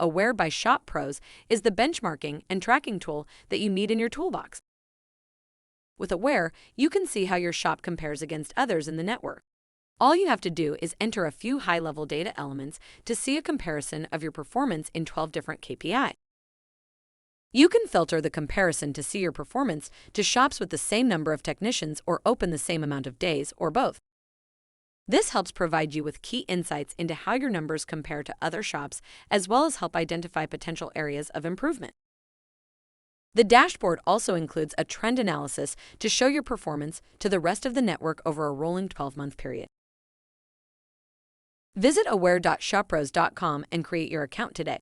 Aware by ShopPros is the benchmarking and tracking tool that you need in your toolbox. With Aware, you can see how your shop compares against others in the network. All you have to do is enter a few high-level data elements to see a comparison of your performance in 12 different KPIs. You can filter the comparison to see your performance to shops with the same number of technicians or open the same amount of days, or both. This helps provide you with key insights into how your numbers compare to other shops, as well as help identify potential areas of improvement. The dashboard also includes a trend analysis to show your performance to the rest of the network over a rolling 12-month period. Visit aware.shoppros.com and create your account today.